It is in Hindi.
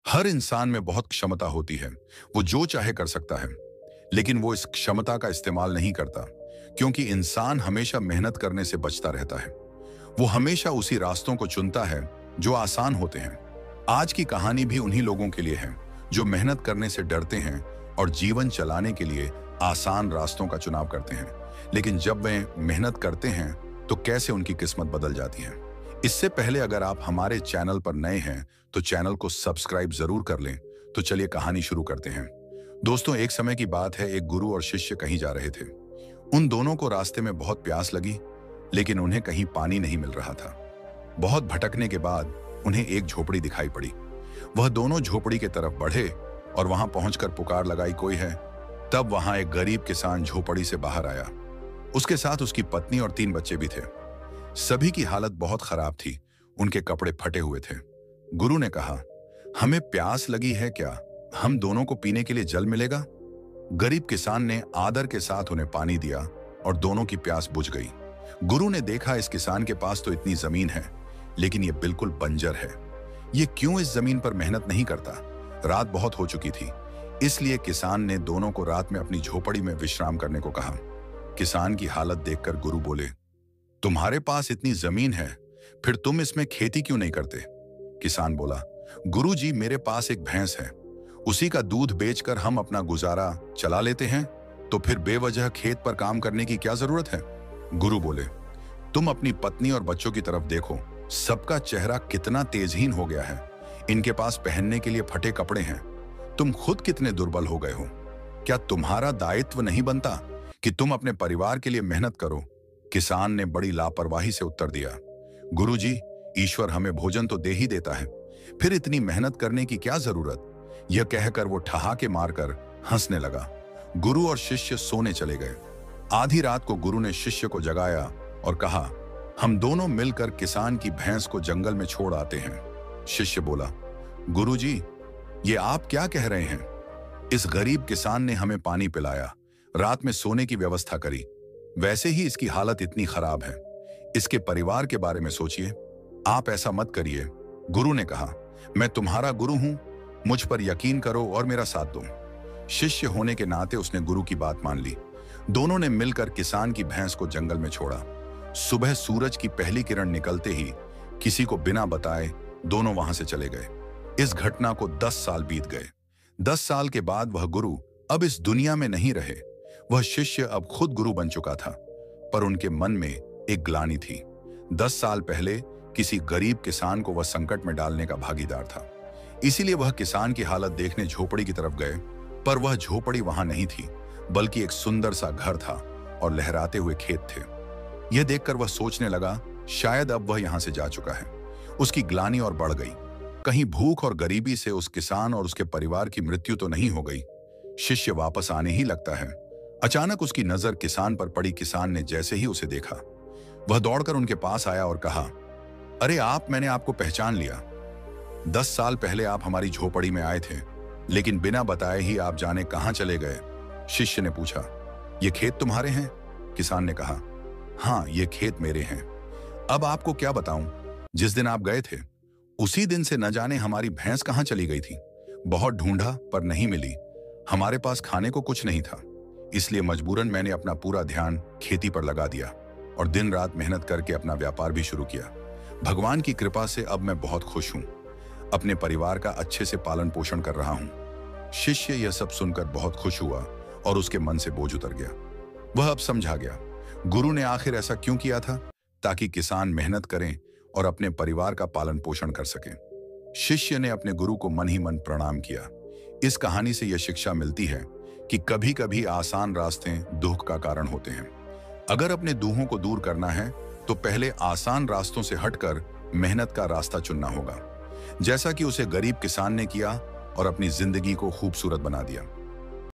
हर इंसान में बहुत क्षमता होती है। वो जो चाहे कर सकता है, लेकिन वो इस क्षमता का इस्तेमाल नहीं करता, क्योंकि इंसान हमेशा मेहनत करने से बचता रहता है। वो हमेशा उसी रास्तों को चुनता है जो आसान होते हैं। आज की कहानी भी उन्हीं लोगों के लिए है जो मेहनत करने से डरते हैं और जीवन चलाने के लिए आसान रास्तों का चुनाव करते हैं। लेकिन जब वे मेहनत करते हैं तो कैसे उनकी किस्मत बदल जाती है। इससे पहले अगर आप हमारे चैनल पर नए हैं तो चैनल को सब्सक्राइब जरूर कर लें। तो चलिए कहानी शुरू करते हैं। दोस्तों, एक समय की बात है, एक गुरु और शिष्य कहीं जा रहे थे। उन दोनों को रास्ते में बहुत प्यास लगी, लेकिन उन्हें कहीं पानी नहीं मिल रहा था। बहुत भटकने के बाद उन्हें एक झोपड़ी दिखाई पड़ी। वह दोनों झोपड़ी के तरफ बढ़े और वहां पहुंचकर पुकार लगाई, कोई है। तब वहां एक गरीब किसान झोपड़ी से बाहर आया। उसके साथ उसकी पत्नी और 3 बच्चे भी थे। सभी की हालत बहुत खराब थी, उनके कपड़े फटे हुए थे। गुरु ने कहा, हमें प्यास लगी है क्या? हम दोनों को पीने के लिए जल मिलेगा? गरीब किसान ने आदर के साथ उन्हें पानी दिया और दोनों की प्यास बुझ गई। गुरु ने देखा, इस किसान के पास तो इतनी जमीन है, लेकिन यह बिल्कुल बंजर है। ये क्यों इस जमीन पर मेहनत नहीं करता? रात बहुत हो चुकी थी, इसलिए किसान ने दोनों को रात में अपनी झोपड़ी में विश्राम करने को कहा। किसान की हालत देखकर गुरु बोले, तुम्हारे पास इतनी जमीन है, फिर तुम इसमें खेती क्यों नहीं करते? किसान बोला, गुरुजी, मेरे पास एक भैंस है, उसी का दूध बेचकर हम अपना गुजारा चला लेते हैं, तो फिर बेवजह खेत पर काम करने की क्या जरूरत है? गुरु बोले, तुम अपनी पत्नी और बच्चों की तरफ देखो, सबका चेहरा कितना तेजहीन हो गया है। इनके पास पहनने के लिए फटे कपड़े हैं। तुम खुद कितने दुर्बल हो गए हो। क्या तुम्हारा दायित्व नहीं बनता कि तुम अपने परिवार के लिए मेहनत करो? किसान ने बड़ी लापरवाही से उत्तर दिया, गुरुजी, ईश्वर हमें भोजन तो दे ही देता है, फिर इतनी मेहनत करने की क्या जरूरत? यह कहकर वो ठहाके मारकर हंसने लगा। गुरु और शिष्य सोने चले गए। आधी रात को गुरु ने शिष्य को जगाया और कहा, हम दोनों मिलकर किसान की भैंस को जंगल में छोड़ आते हैं। शिष्य बोला, गुरुजी, ये आप क्या कह रहे हैं? इस गरीब किसान ने हमें पानी पिलाया, रात में सोने की व्यवस्था करी, वैसे ही इसकी हालत इतनी खराब है। इसके परिवार के बारे में सोचिए, आप ऐसा मत करिए। गुरु ने कहा, मैं तुम्हारा गुरु हूं, मुझ पर यकीन करो और मेरा साथ दो। शिष्य होने के नाते उसने गुरु की बात मान ली। दोनों ने मिलकर किसान की भैंस को जंगल में छोड़ा। सुबह सूरज की पहली किरण निकलते ही किसी को बिना बताए दोनों वहां से चले गए। इस घटना को 10 साल बीत गए। 10 साल के बाद वह गुरु अब इस दुनिया में नहीं रहे। वह शिष्य अब खुद गुरु बन चुका था, पर उनके मन में एक ग्लानि थी। 10 साल पहले किसी गरीब किसान को वह संकट में डालने का भागीदार था। इसीलिए वह किसान की हालत देखने झोपड़ी की तरफ गए, पर वह झोपड़ी वहां नहीं थी, बल्कि एक सुंदर सा घर था और लहराते हुए खेत थे। यह देखकर वह सोचने लगा, शायद अब वह यहां से जा चुका है। उसकी ग्लानि और बढ़ गई। कहीं भूख और गरीबी से उस किसान और उसके परिवार की मृत्यु तो नहीं हो गई। शिष्य वापस आने ही लगता है। अचानक उसकी नजर किसान पर पड़ी। किसान ने जैसे ही उसे देखा, वह दौड़कर उनके पास आया और कहा, अरे आप, मैंने आपको पहचान लिया। 10 साल पहले आप हमारी झोपड़ी में आए थे, लेकिन बिना बताए ही आप जाने कहां चले गए। शिष्य ने पूछा, ये खेत तुम्हारे हैं? किसान ने कहा, हाँ, ये खेत मेरे हैं। अब आपको क्या बताऊं, जिस दिन आप गए थे उसी दिन से न जाने हमारी भैंस कहां चली गई थी। बहुत ढूंढा पर नहीं मिली। हमारे पास खाने को कुछ नहीं था, इसलिए मजबूरन मैंने अपना पूरा ध्यान खेती पर लगा दिया और दिन रात मेहनत करके अपना व्यापार भी शुरू किया। भगवान की कृपा से अब मैं बहुत खुश हूं। अपने परिवार का अच्छे से पालन पोषण कर रहा हूं। शिष्य यह सब सुनकर बहुत खुश हुआ और उसके मन से बोझ उतर गया। वह अब समझा गया, गुरु ने आखिर ऐसा क्यों किया था, ताकि किसान मेहनत करें और अपने परिवार का पालन पोषण कर सकें। शिष्य ने अपने गुरु को मन ही मन प्रणाम किया। इस कहानी से यह शिक्षा मिलती है कि कभी कभी आसान रास्ते दुख का कारण होते हैं। अगर अपने दुखों को दूर करना है तो पहले आसान रास्तों से हटकर मेहनत का रास्ता चुनना होगा, जैसा कि उसे गरीब किसान ने किया और अपनी जिंदगी को खूबसूरत बना दिया।